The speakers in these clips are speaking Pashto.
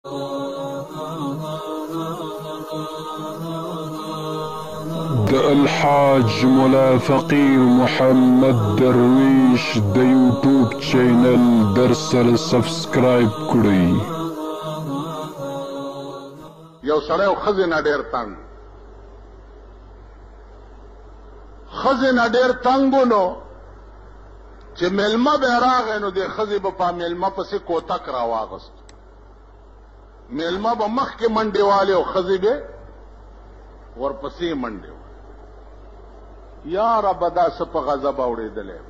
د الحاج ملا فقیر محمد درویش د یوټیوب چینل در سره سبسکرایب کړئ. یو سړی او ښځې نه ډېر تنګ ښځې نه ډېر تنګ و نو چې مېلمه به راغی نو د ښځې به په مېلمه پسې کوتک را واغست. مېلمه به مخکې منډې والې او ښځې به ورپسې منډې والې. یا ربه دا څه په غضب اورېدلی.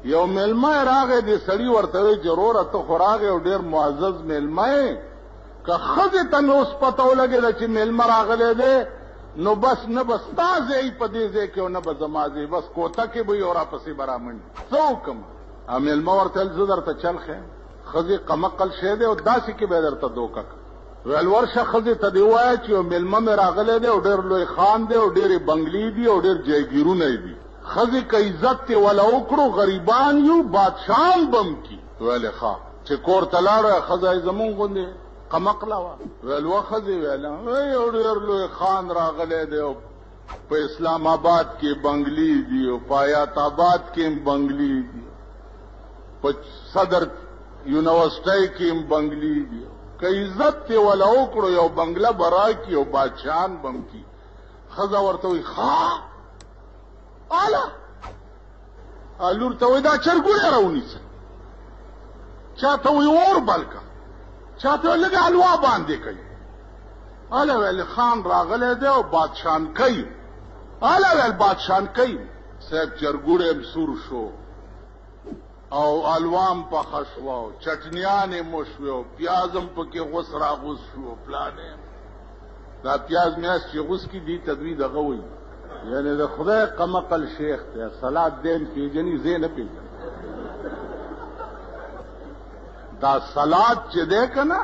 یو مېلمه یې راغی دې سړي ورته وایي چې وروره ته خو راغی او ډېر معزز مېلمه یې، که ښځې ته مې اوس پته ولګېده چې مېلمه راغلی دی نو بس نه به ستا ځای په دې ځای کې او نه به زما ځای، بس کوتکې به وي او راپسې به رامنډي. څه وکړم؟ مېلمه ورته ویل زه درته چل ښیم. ښځې قمقل شی دی او داسې کې به یې درته دوکه کړه. ویل ورشه ښځې ته دې ووایه چې یو مېلمه مې راغلی دی او ډېر لوی خان دی او ډېرې بنګلې دي او ډېر جایګیرونه یې دي. ښځې که عزت یې وله وکړو غریبان یو بادشاهان به م کي. ویلې ښه چې کور ته لاړه ښځه یې زمونږ غوندې قمقله وه. ویل و ښځې ویله یو ډېر لوی خان راغلی دی او په اسلام آباد کې بنګلې دي او په حیات آباد کې هم بنګلې دي، په صدر یونیورسټۍ کې هم بنګلې دي. که عزت یې وله وکړو یو بنګله به راکړي او بادشاهان به م کي. ښځه ورته وایي ښه اله لور ته وایي دا چرګوړی راونیسه، چا ته وایي اور بل کړه، چا ته وایي لږه حلوا باندې کوي. اله ویل خان راغلی دی او بادشاهان کوي. اله ویل بادشاهان کوي. صاحب چرګوړی هم سور شو او الوام پخه شوه او چټنیانې مو شوې او پیاز هم پکې غوس راغوس شو. پلانې دا پیاز میاز چې غوس کي دي ته دوی دغه وایي یعنې د خدای قمقل شیخ دی، سلاد دین پېژني زه نه پېژنم. دا سلاد چې دی که نه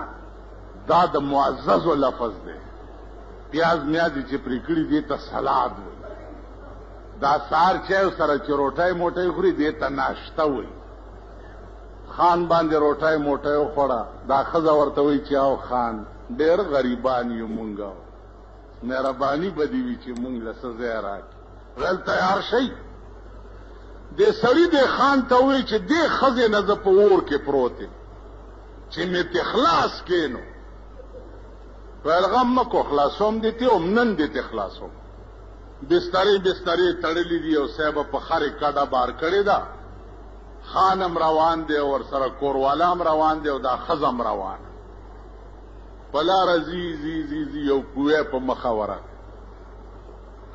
دا د معززو لفظ دی. پیاز میازې چې پرې کړي دې ته سلاد وایي. دا سهار چای سره چې روټۍ موټۍ خوري دې ته ناشته وایي. خان باندې روټۍ موټۍ وخوړه. دا ښځه ورته وایي چې او خان ډېر غریبان یو مونږ، مهرباني به دې وي چې مونږ له څه ځای راکړي. ویل تیار شئ. دې سړي دې خان ته وایي چې دې ښځې نه زه په اور کې پروت یم چې مې ته خلاص کې نو. ویل غم مه کو خلاصوم دې ته هم نن دې ته خلاصوم. بسترې بسترې تړلې دي او صاحبه په خرې کډه بار کړې ده. خان هم روان دی او ورسره کوروالا هم روان دی او دا ښځه هم روانه. په لاره ځي ځي ځي ځي یو کوی په مخه ورغی.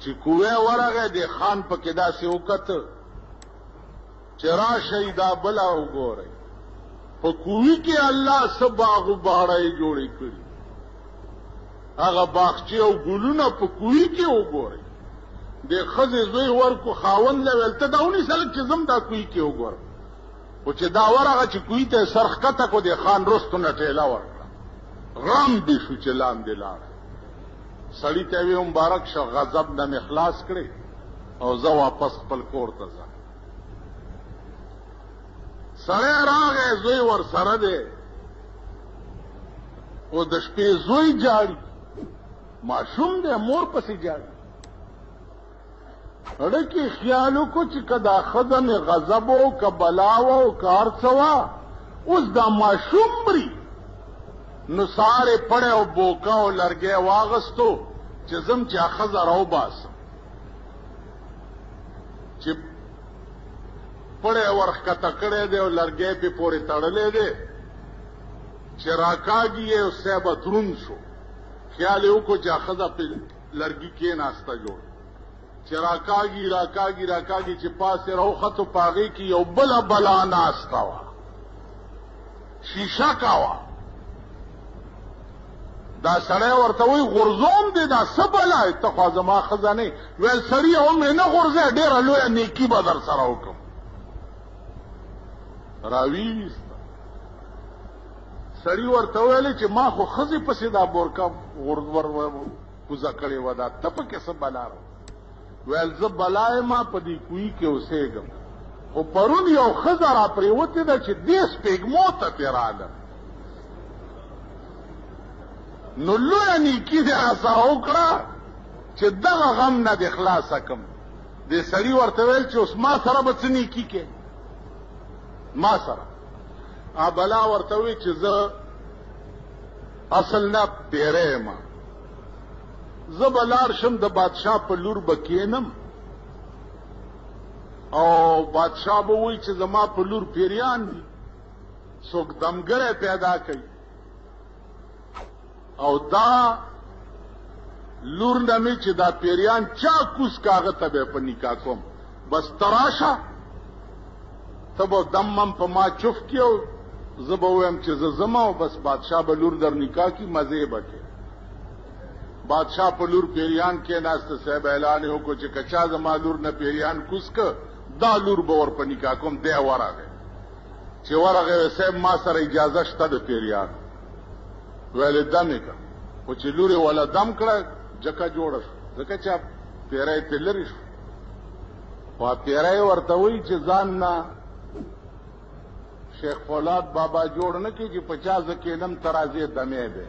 چې کوی ورغی د خان پکې داسې وکته چې راشئ دا بله وګورئ. په کوی کې الله څه باغ و باړۍ جوړې کړي، هغه باغچې او ګلونه په کوی کې وګورئ. د ښځې زوی ورکو خاوند له ویل ته دا ونیسه چې زم دا کوی کې وګورم. خو چې دا ورغه چې کوی ته سر ښکته کړو د خان رستو نه ټېله ورکړه. غم دې شو چې لاندې لاړ. سړي ته وی مبارک شه غضب نه مې خلاص کړې او زه واپس خپل کور ته ځم. سړی راغی زوی ورسره دی او د شپې زوی جاړي، ماشوم دی مور پسې جاړي. اړه کې خیال وکړو چې که دا ښځه مې غضب و که بلا و او که هر څه وه اوس دا ماشوم مري. نو سهار یې پړی او بوکه او لرګی واغستو چې ځم چې ښځه راوباسم. چې پړی ورښکته کړی دی او لرګی پې پورې تړلی دی چې راکاږي یې او صیبه دروند شو. خیال یې وکړو چې ښځه پې لرګي کېناسته جوړ چې راکاږي راکاږي راکاږي چې پاسې راوختو په هغې کې یو بله بلا ناسته وه، شیشه وه. دا سړی ورته وایي غورځوم دی دا څه بلا ته خوا زما ښځه نه. ویل سړي هم یې نه غورځی ډېره لویه نیکي به در سره وکړم. راویسته. سړي ورته ویلې چې ما خو ښځې پسې دا بورکه کوزه کړې وه، دا ته پکې څه بلا را؟ ویل زه بلا یم په دې کوی کې اوسېږم، خو پرون یو ښځه را پرېوتې ده چې دې سپېږمو ته ترې راغلم. نو لویه نیکي دې راسره وکړه چې دغه غم نه دې خلاصه کړم. دې سړي ورته ویل چې اوس ما سره به څه نیکي کې ما سره. بلا ورته وی چې زه اصل نه پیری یم، زه به لاړ شم د بادشاه په لور به کینم او بادشاه به وایي چې زما په لور پیریان دي، څوک دمګری پیدا کوي او دا لور نه مې چې دا پیریان چا کوس کاغه ته به په نکاح کوم، بس تراشه ته به دمم په ما چف کیو، زه به ویم چې زه ځم او بس بادشاه به لور در نکاح کی، مزې به کې. بادشاه په لور پیریان کې ناسته، صاحب اعلان وکړو چې کچا زما لور نه پیریان کوس که دا لور به ور په نکاح کوم. دی ورغی، چې ورغی صاحب ما سره اجازه شته د پیریان، ویلې دم یې کړه، خو چې لور یې ولا دم کړه جکه جوړه شو، ځکه چې پیری ترې لرې شو. خو پیری ورته وایي چې ځان نه شیخ فولاد بابا جوړ نه کی چې 50 کېدم ترازی دمې ده،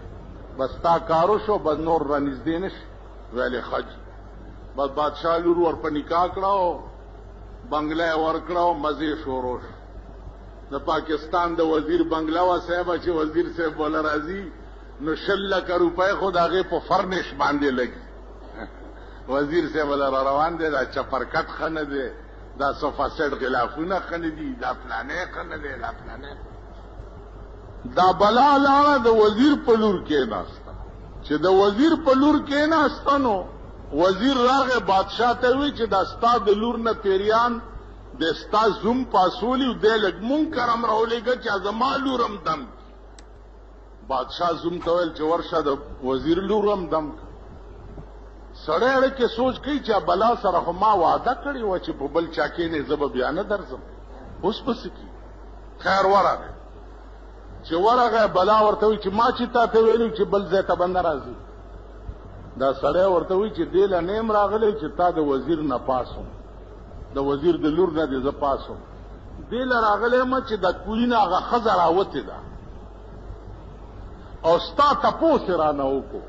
بس تا کارو شو بس نور را نږدې نشي. ویلې خج بس بادشاه لور ور په نکاح کړه، بنگله ور کړه، مزې شروع شو. د پاکستان د وزیر بنگله وا صاحب چې وزیر صاحب بوله راځي نو 6 لک روپۍ خو د هغې په فرنش باندې لګي. وزیر صاحب له روان دی، دا چپرکټ ښه نه دی، دا صوفا سیټ غلافونه ښه نه دي، دا فلانې ښه نه دی، دا فلانې. دا بلا لاړه د وزیر په لور کېناسته. چې د وزیر په لور کېناسته نو وزیر راغی بادشاه ته وی چې دا ستا د لور نه پیریان د ستا زوم پاسولی دی، لږ منکر هم راولېږه چې زما لور هم دم. بادشاه زوم ته ویل چې ورشه د وزیر لور هم دم. سړی اړه کې سوچ کوي چې بلا سره خو ما وعده کړې وه چې په بل چا کېنې زه به بیا نه درځم، اوس به څه کي. خیر ورغی، چې ورغی بلا ورته وایي چې ما چې تا ته ویلي چې بل ځای ته به نه راځي. دا سړی ورته وایي چې دې له نیم راغلی چې تا د وزیر نه پاسوم، د وزیر د لور نه دې زه پاسوم. دې له راغلی یم چې د کوړي نه هغه ښځه راوتې ده او ستا تپوس یې رانه وکړو،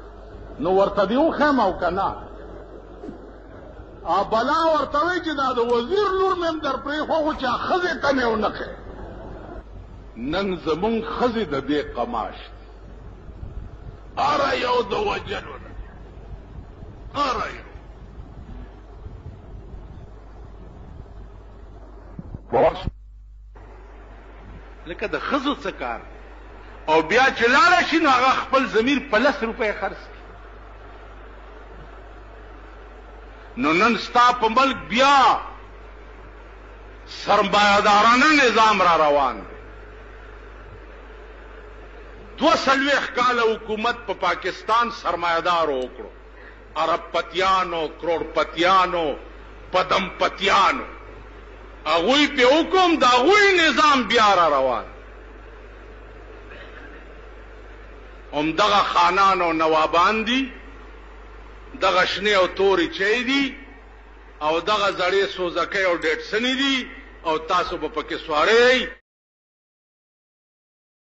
نو ورته دې وښیم او که نه. بلا ورته وایي چې دا د وزیر لور مې هم در پرېښو چې ښځې ته مې ونه ښې. نن زمونږ ښځې د دې قماش دي، هره یو د وجلو نه، هره یو. لکه د ښځو څه کار، او بیا چې لاړه شي نو هغه خپل ضمیر په 10 روپۍ خرڅ کړي. نو نن ستا په ملک بیا سرمایه‌دارانه نظام را روان دی. 42 کاله حکومت په پاکستان سرمایه‌دارو وکړو، عرب پتیانو، کروڑ پتیانو، پدم پتیانو، هغوی په حکم د هغوی نظام بیا را روان. همدغه خانان او نوابان دي، دغه شنې او تورې چای دي، او دغه زړې سوزکۍ او ډېټسنې دي، او تاسو به پکې سوارئ.